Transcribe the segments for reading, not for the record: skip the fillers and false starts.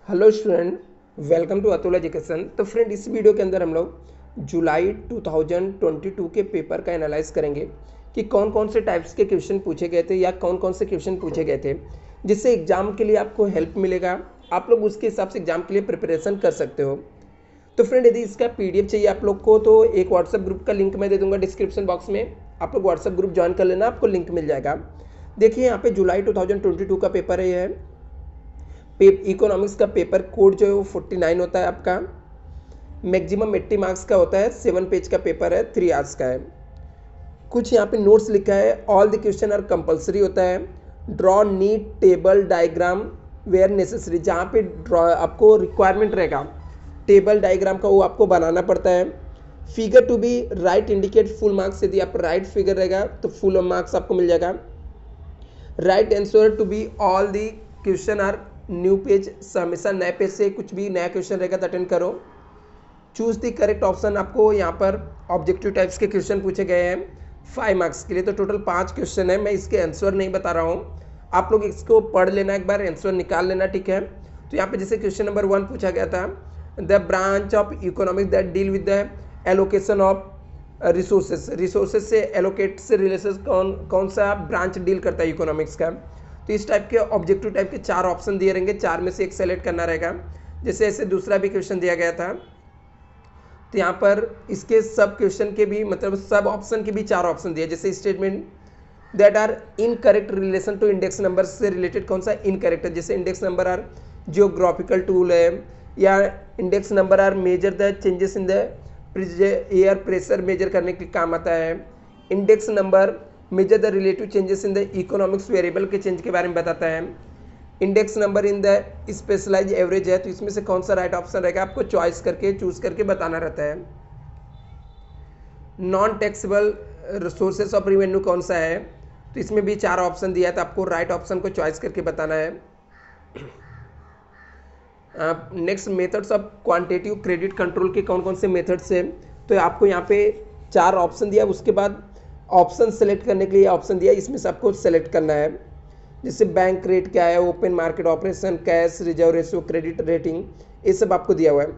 Hello student, welcome to Atul education. तो friend, इस video के अंदर हम लोग जुलाई 2022 के पेपर का एनालाइज करेंगे कि कौन कौन से टाइप्स के क्वेश्चन पूछे गए थे या कौन कौन से क्वेश्चन पूछे गए थे, जिससे एग्जाम के लिए आपको हेल्प मिलेगा। आप लोग उसके हिसाब से एग्जाम के लिए प्रिपरेशन कर सकते हो। तो फ्रेंड, यदि इसका पीडीएफ चाहिए आप लोग को तो एक व्हाट्सएप ग्रुप का लिंक मैं दे दूंगा डिस्क्रिप्शन बॉक्स में। आप लोग व्हाट्सएप ग्रुप ज्वाइन कर लेना, आपको लिंक मिल जाएगा। देखिए, यहाँ पे जुलाई 2022 का पेपर है। यह इकोनॉमिक्स का पेपर कोड जो है वो 49 होता है आपका। मैक्सिमम 80 मार्क्स का होता है। 7 पेज का पेपर है, 3 आवर्स का है। कुछ यहाँ पे नोट्स लिखा है। All the question are compulsory होता है। Draw neat table diagram where necessary, जहाँ पे ड्रॉ आपको रिक्वायरमेंट रहेगा टेबल डायग्राम का, वो आपको बनाना पड़ता है। Figure to be right indicate full marks, यदि आप राइट फिगर रहेगा तो फुल मार्क्स आपको मिल जाएगा। Right answer to be all the question are new page, हमेशा नए पेज से कुछ भी नया क्वेश्चन रहेगा तो अटेंड करो। चूज दी करेक्ट ऑप्शन, आपको यहाँ पर ऑब्जेक्टिव टाइप्स के क्वेश्चन पूछे गए हैं 5 मार्क्स के लिए। तो टोटल 5 क्वेश्चन है। मैं इसके आंसर नहीं बता रहा हूँ, आप लोग इसको पढ़ लेना, एक बार आंसर निकाल लेना, ठीक है। तो यहाँ पे जैसे क्वेश्चन नंबर 1 पूछा गया था, the branch of economics that deal with the allocation of resources से एलोकेट से रिलेशन कौन सा ब्रांच डील करता है इकोनॉमिक्स का। तो इस टाइप के ऑब्जेक्टिव टाइप के 4 ऑप्शन दिए रहेंगे, 4 में से एक सेलेक्ट करना रहेगा। जैसे ऐसे दूसरा भी क्वेश्चन दिया गया था, तो यहाँ पर इसके सब क्वेश्चन के भी मतलब सब ऑप्शन के भी 4 ऑप्शन दिए। जैसे statement that are incorrect relation to index number से रिलेटेड कौन सा इनकरेक्ट है। जैसे index number are geographical tool है, या index number are measure the changes in the air pressure measure करने के काम आता है। Index number measure the relative changes in the economics variable के चेंज के बारे में बताता है। Index number in the specialise average है, तो इसमें से कौन सा राइट ऑप्शन रहेगा आपको चॉइस करके चूज करके बताना रहता है। Non taxable resources of revenue कौन सा है, तो इसमें भी 4 ऑप्शन दिया है, तो आपको राइट ऑप्शन को चॉइस करके बताना है। Next, methods of quantitative credit control के कौन कौन से मेथड्स है, तो आपको यहाँ पे 4 ऑप्शन दिया। उसके बाद ऑप्शन सेलेक्ट करने के लिए ऑप्शन दिया, इसमें से आपको सेलेक्ट करना है। जैसे बैंक रेट क्या है, open market operation, cash reserve ratio, credit rating, ये सब आपको दिया हुआ है।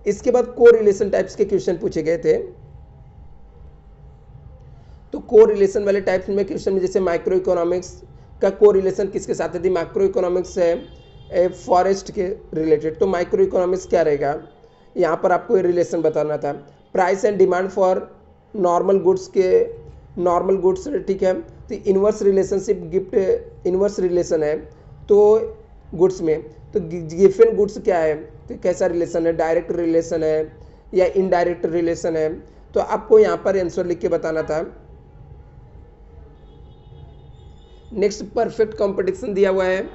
इसके बाद को रिलेशन टाइप्स के क्वेश्चन पूछे गए थे। तो को रिलेशन वाले टाइप्स में क्वेश्चन में जैसे माइक्रो इकोनॉमिक्स का को रिलेशन किसके साथ है, माइक्रो इकोनॉमिक्स है फॉरेस्ट के रिलेटेड। तो माइक्रो इकोनॉमिक्स क्या रहेगा, यहाँ पर आपको रिलेशन बताना था। Price and demand for normal goods के नॉर्मल गुड्स, ठीक है। तो inverse relationship gift inverse relation है तो गुड्स में। तो गिफन गुड्स क्या है, तो कैसा रिलेशन है, डायरेक्ट रिलेशन है या इनडायरेक्ट रिलेशन है। तो आपको यहाँ पर आंसर लिख के बताना था। नेक्स्ट, परफेक्ट कंपटीशन दिया हुआ है।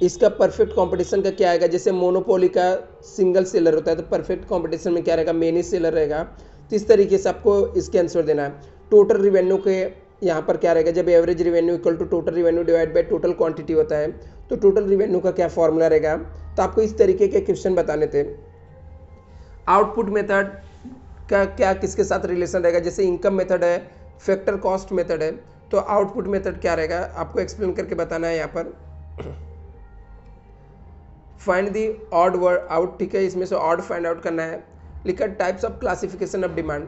इसका परफेक्ट कंपटीशन का क्या आएगा, जैसे मोनोपोली का सिंगल सेलर होता है, तो परफेक्ट कंपटीशन में क्या रहेगा, मेनी सेलर रहेगा। तो इस तरीके से आपको इसके आंसर देना है। टोटल रिवेन्यू के यहाँ पर क्या रहेगा, जब average revenue equal to total revenue divide by total quantity होता है, तो टोटल रिवेन्यू का क्या फॉर्मूला रहेगा। तो आपको इस तरीके के क्वेश्चन बताने थे। आउटपुट मेथड का क्या किसके साथ रिलेशन रहेगा, जैसे इनकम मेथड है, फैक्टर कॉस्ट मेथड है, तो आउटपुट मेथड क्या रहेगा आपको एक्सप्लेन करके बताना है यहाँ पर। Find the odd word out, ठीक है, इसमें से ऑड फाइंड आउट करना है। लिखा types of classification of demand,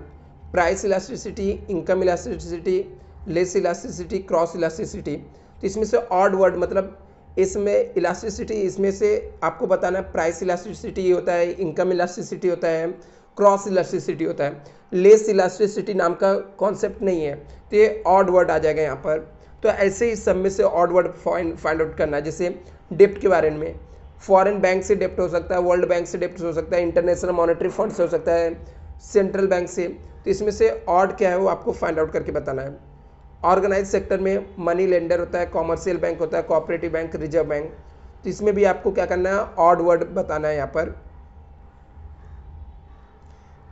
price elasticity, income elasticity, less elasticity, cross elasticity. तो इसमें से ऑड वर्ड मतलब इसमें इलास्टिसिटी, इसमें से आपको बताना है प्राइस इलास्टिसिटी होता है, इनकम इलास्टिसिटी होता है, क्रॉस इलास्टिसिटी होता है। लेस इलास्टिसिटी नाम का कॉन्सेप्ट नहीं है, तो ये ऑड वर्ड आ जाएगा यहाँ पर। तो ऐसे ही सब में से ऑड वर्ड फाइंड आउट करना है। जैसे डेप्ट के बारे में, फॉरेन बैंक से डेप्ट हो सकता है, वर्ल्ड बैंक से डेप्ट हो सकता है, इंटरनेशनल मॉनेटरी फंड से हो सकता है, सेंट्रल बैंक से। तो इसमें से ऑड क्या है वो आपको फाइंड आउट करके बताना है। ऑर्गेनाइज सेक्टर में मनी लेंडर होता है, कॉमर्शियल बैंक होता है, कोऑपरेटिव बैंक, रिजर्व बैंक। तो इसमें भी आपको क्या करना है, ऑड वर्ड बताना है यहाँ पर।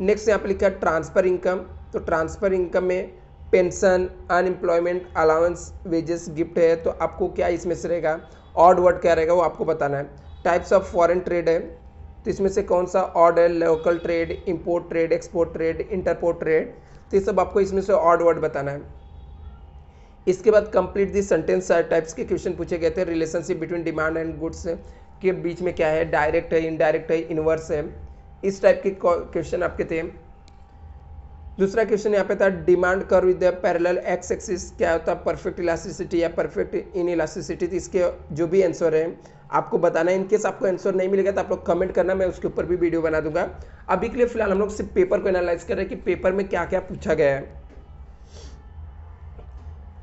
नेक्स्ट यहाँ पर लिखा है ट्रांसफर इनकम। तो ट्रांसफर इनकम में pension, unemployment allowance, wages, gift है, तो आपको क्या इसमें से रहेगा, ऑड वर्ड क्या रहेगा वो आपको बताना है। टाइप्स ऑफ फॉरेन ट्रेड है, तो इसमें से कौन सा ऑड है, local trade, import trade, export trade, entrepot trade. तो ये सब आपको इसमें से ऑड वर्ड बताना है। इसके बाद कंप्लीट दी सेंटेंस टाइप्स के क्वेश्चन पूछे गए थे। Relationship between demand and goods, के बीच में क्या है, डायरेक्ट है, इनडायरेक्ट है, इनवर्स है, इस टाइप के क्वेश्चन आपके थे। दूसरा क्वेश्चन यहाँ पे था demand curve with the parallel x axis, क्या होता है परफेक्ट इलास्टिसिटी या परफेक्ट इन इलास्टिसिटी। तो इसके जो भी आंसर है आपको बताना है। इनकेस आपको आंसर नहीं मिलेगा तो आप लोग कमेंट करना, मैं उसके ऊपर भी वीडियो बना दूंगा। अभी के लिए फिलहाल हम लोग सिर्फ पेपर को एनालाइज कर रहे हैं कि पेपर में क्या क्या पूछा गया है।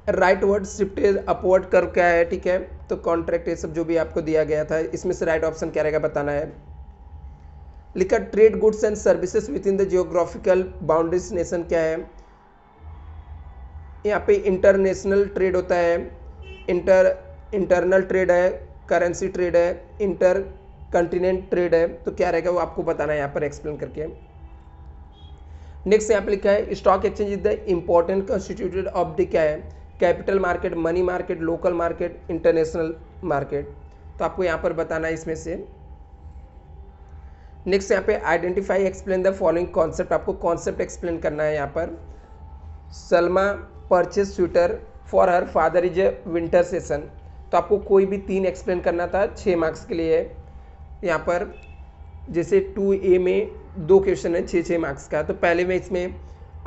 Right word shifted upward curve क्या है, ठीक है, तो कॉन्ट्रैक्ट ये सब जो भी आपको दिया गया था इसमें से राइट ऑप्शन क्या रहेगा बताना है। लिखा trade goods and services with in the geographical boundaries nation क्या है, यहाँ पे इंटरनेशनल ट्रेड होता है, इंटरनल ट्रेड है, करेंसी ट्रेड है, इंटर कंटिनेंट ट्रेड है, तो क्या रहेगा वो आपको बताना है यहाँ पर एक्सप्लेन करके। नेक्स्ट यहाँ पे लिखा है stock exchange is the important constituted of the क्या है, capital market, money market, local market, international market, तो आपको यहाँ पर बताना है इसमें से। नेक्स्ट यहाँ पे identify explain the following concept, आपको कॉन्सेप्ट एक्सप्लेन करना है यहाँ पर। Salma purchase sweater for her father is a winter session, तो आपको कोई भी 3 एक्सप्लेन करना था, 6 मार्क्स के लिए। यहाँ पर जैसे 2A में 2 क्वेश्चन है 6-6 मार्क्स का, तो पहले में इसमें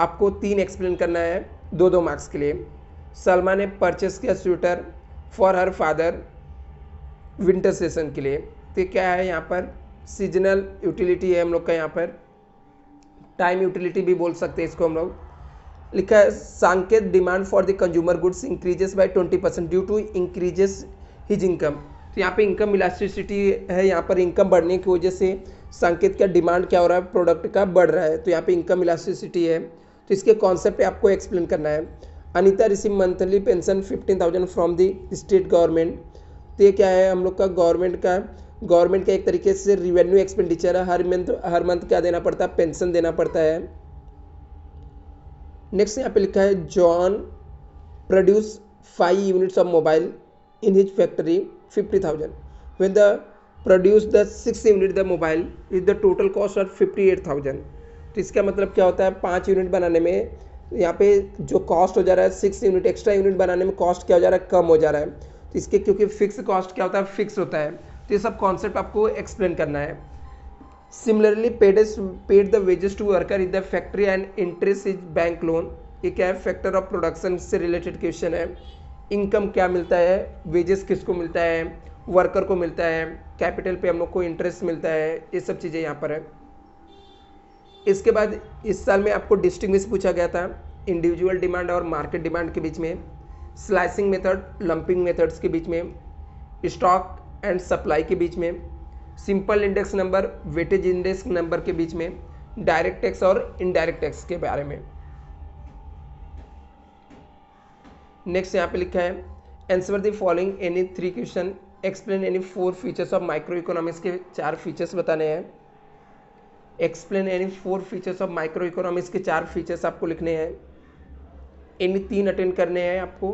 आपको 3 एक्सप्लेन करना है 2-2 मार्क्स के लिए। सलमा ने परचेस किया sweater for her father winter session के लिए, तो क्या है यहाँ पर सीजनल यूटिलिटी है हम लोग का, यहाँ पर टाइम यूटिलिटी भी बोल सकते हैं इसको हम लोग। लिखा है Sanket demand for the consumer goods increases by 20% due to increases his income, तो यहाँ पे इनकम इलास्टिसिटी है, यहाँ पर इनकम बढ़ने की वजह से सांकेत का डिमांड क्या हो रहा है, प्रोडक्ट का बढ़ रहा है, तो यहाँ पे इनकम इलास्टिसिटी है, तो इसके कॉन्सेप्ट आपको एक्सप्लेन करना है। Anita receive monthly pension 15,000 from the state government, तो ये क्या है हम लोग का गवर्नमेंट का एक तरीके से रिवेन्यू एक्सपेंडिचर है, हर मंथ क्या देना पड़ता है, पेंशन देना पड़ता है। नेक्स्ट यहाँ पे लिखा है John produce 5 units of mobile in his factory 50,000 when the produce the 6 unit the mobile with the total cost of 58,000, तो इसका मतलब क्या होता है 5 यूनिट बनाने में यहाँ पे जो कॉस्ट हो जा रहा है 6 यूनिट एक्स्ट्रा यूनिट बनाने में कॉस्ट क्या हो जा रहा है, कम हो जा रहा है, तो इसके क्योंकि फिक्स कॉस्ट क्या होता है, फिक्स होता है, तो ये सब कॉन्सेप्ट आपको एक्सप्लेन करना है। Similarly paid the wages to worker in the factory and interest is bank loan, ये क्या है फैक्टर ऑफ प्रोडक्शन से रिलेटेड क्वेश्चन है। इनकम क्या मिलता है, वेजेस किसको मिलता है, वर्कर को मिलता है, कैपिटल पे हम लोग को इंटरेस्ट मिलता है, ये सब चीज़ें यहाँ पर है। इसके बाद इस साल में आपको डिस्टिंग्विश पूछा गया था इंडिविजुअल डिमांड और मार्केट डिमांड के बीच में, स्लाइसिंग मेथड, लंपिंग मेथड्स के बीच में, स्टॉक एंड सप्लाई के बीच में, simple index number, weightage index number के बीच में, डायरेक्ट टैक्स और इनडायरेक्ट टैक्स के बारे में। नेक्स्ट यहाँ पे लिखा है answer the following any 3 question, explain any 4 features of micro economics के 4 फीचर्स बताने हैं। Explain any 4 features of micro economics के 4 फीचर्स आपको लिखने हैं। एनी 3 अटेंड करने हैं आपको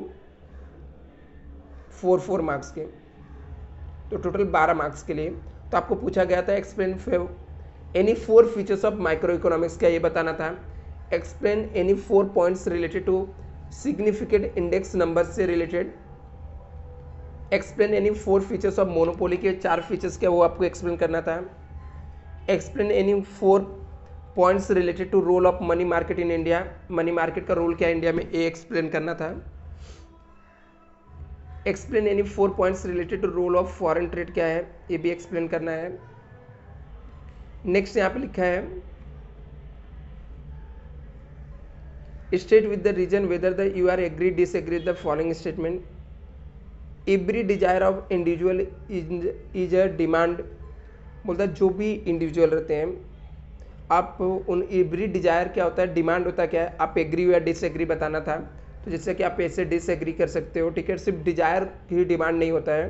4 मार्क्स के, तो टोटल 12 मार्क्स के लिए। तो आपको पूछा गया था explain any 4 features of microeconomics का ये बताना था। Explain any 4 points related to significant index number से रिलेटेड। Explain any 4 features of monopoly के 4 फीचर्स क्या वो आपको एक्सप्लेन करना था। Explain any 4 points related to role of money market in India, money market का रोल क्या है इंडिया में, ये एक्सप्लेन करना था। Explain any 4 points related to role of foreign trade क्या है, ये भी एक्सप्लेन करना है। नेक्स्ट यहाँ पे लिखा है state with the reason whether the you are agree disagree the following statement. Every desire of individual is a demand, बोलता है जो भी इंडिविजुअल रहते हैं आप उन एवरी डिजायर क्या होता है, डिमांड होता है क्या है, आप एग्री या डिसएग्री बताना था। तो जैसे कि आप ऐसे डिसएग्री कर सकते हो, ठीक है, सिर्फ डिजायर ही डिमांड नहीं होता है।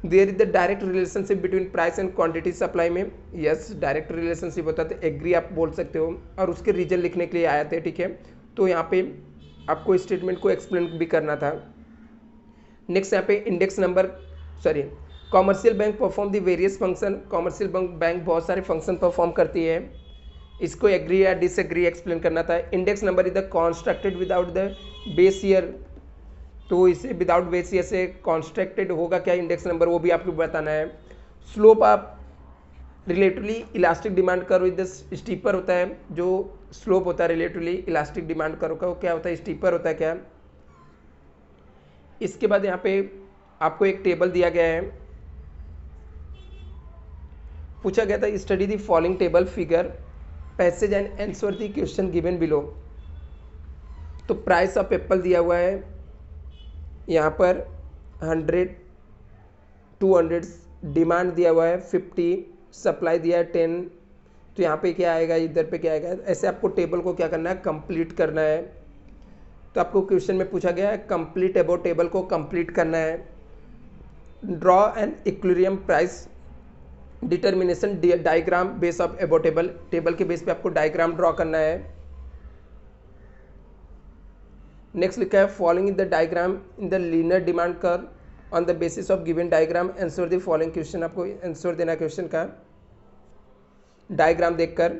There is the direct relationship between price and quantity supply में, यस डायरेक्ट रिलेशनशिप होता है, तो एग्री आप बोल सकते हो, और उसके रीजन लिखने के लिए आए थे, ठीक है, तो यहाँ पे आपको स्टेटमेंट को एक्सप्लेन भी करना था। नेक्स्ट यहाँ पे index number, sorry, commercial bank perform the various function, commercial bank बहुत सारे फंक्शन परफॉर्म करती है, इसको एग्री या डिसएग्री एक्सप्लेन करना था। Index number is the constructed without the base year, तो इसे विदाउट बेस ऐसे कॉन्स्ट्रक्टेड होगा क्या इंडेक्स नंबर, वो भी आपको बताना है। स्लोप आप relatively elastic demand curve with steeper होता है, जो स्लोप होता है रिलेटिवली इलास्टिक डिमांड कर्व का वो क्या होता है, स्टीपर होता है क्या। इसके बाद यहाँ पे आपको एक टेबल दिया गया है, पूछा गया था study the following table figure passage and answer the question given below. तो प्राइस ऑफ एप्पल दिया हुआ है यहाँ पर 100, 200, डिमांड दिया हुआ है 50, सप्लाई दिया है 10। तो यहाँ पे क्या आएगा, इधर पे क्या आएगा, ऐसे आपको टेबल को क्या करना है, कंप्लीट करना है। तो आपको क्वेश्चन में पूछा गया है कंप्लीट एबो टेबल को कंप्लीट करना है। Draw an equilibrium price determination diagram base of एबो टेबल, टेबल के बेस पे आपको डायग्राम ड्रॉ करना है। नेक्स्ट लिखा है following the diagram in the linear demand curve on the basis of given diagram answer the following question, आपको answer देना क्वेश्चन का डायग्राम देखकर।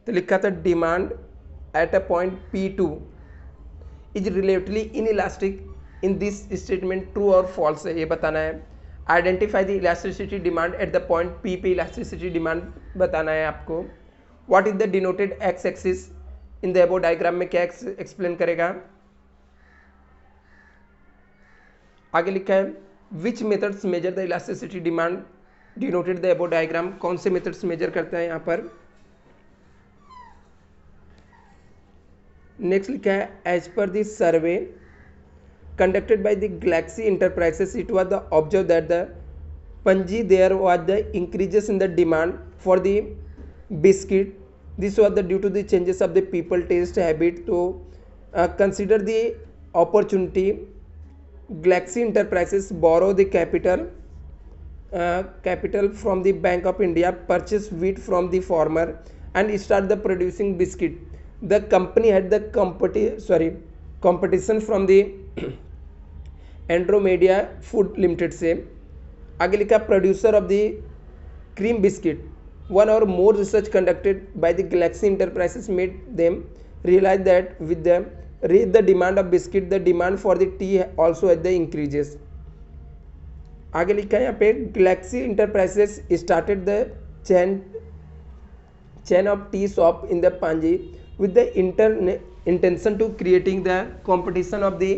तो लिखा था demand at a point P2 is relatively inelastic in this statement, true और false है ये बताना है। Identify the elasticity demand at the point P पे इलास्टिसिटी डिमांड बताना है आपको। What is the denoted X axis in the above diagram में क्या एक्सप्लेन करेगा। आगे लिखा है which methods measure the elasticity demand denoted the above diagram, कौन से मेथड्स मेजर करते हैं यहाँ पर। नेक्स्ट लिखा है as per the survey conducted by the Galaxy Enterprises, it was the observed that the Panji there was the increases in the demand for the biscuit. This was the due to the changes of the people taste habit. So consider the opportunity. Galaxy Enterprises borrow the capital from the Bank of India, purchase wheat from the farmer and start the producing biscuit. The company had the competition from the Andromedia food limited से। आगे लिखा producer of the cream biscuit, one और more research conducted by the Galaxy Enterprises made them realise that with the raise the demand of biscuit the demand for the tea also at the increases. आगे लिखा है यहाँ पे Galaxy Enterprises started the chain of tea shop in the पांजी with the intention to creating the competition of the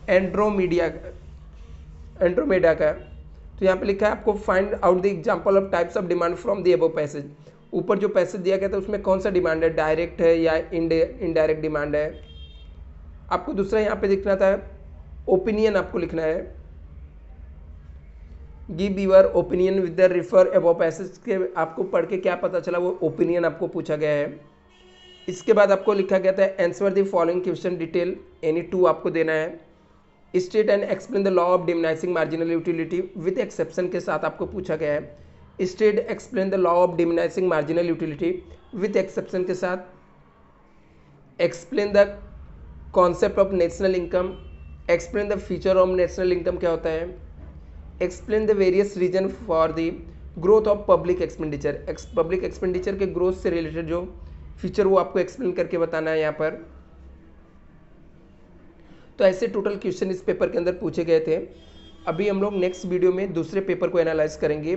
Andromeda का। तो यहाँ पे लिखा है आपको find out the example of types of demand from the above passage. ऊपर जो पैसेज दिया गया था उसमें कौन सा डिमांड है, डायरेक्ट है या इनडायरेक्ट डिमांड है। आपको दूसरा यहाँ पे लिखना था ओपिनियन, आपको लिखना है give your opinion with the refer above passage के। आपको पढ़ के क्या पता चला, वो ओपिनियन आपको पूछा गया है। इसके बाद आपको लिखा गया था answer the following question detail, any 2 आपको देना है। State and explain the law of diminishing marginal utility with exception के साथ आपको पूछा गया है। State explain the law of diminishing marginal utility with exception के साथ। Explain the concept of national income, explain the feature of national income क्या होता है। Explain the various reason for the growth of public expenditure, public expenditure के growth से related जो feature वो आपको एक्सप्लेन करके बताना है यहाँ पर। तो ऐसे टोटल क्वेश्चन इस पेपर के अंदर पूछे गए थे। अभी हम लोग नेक्स्ट वीडियो में दूसरे पेपर को एनालाइज करेंगे।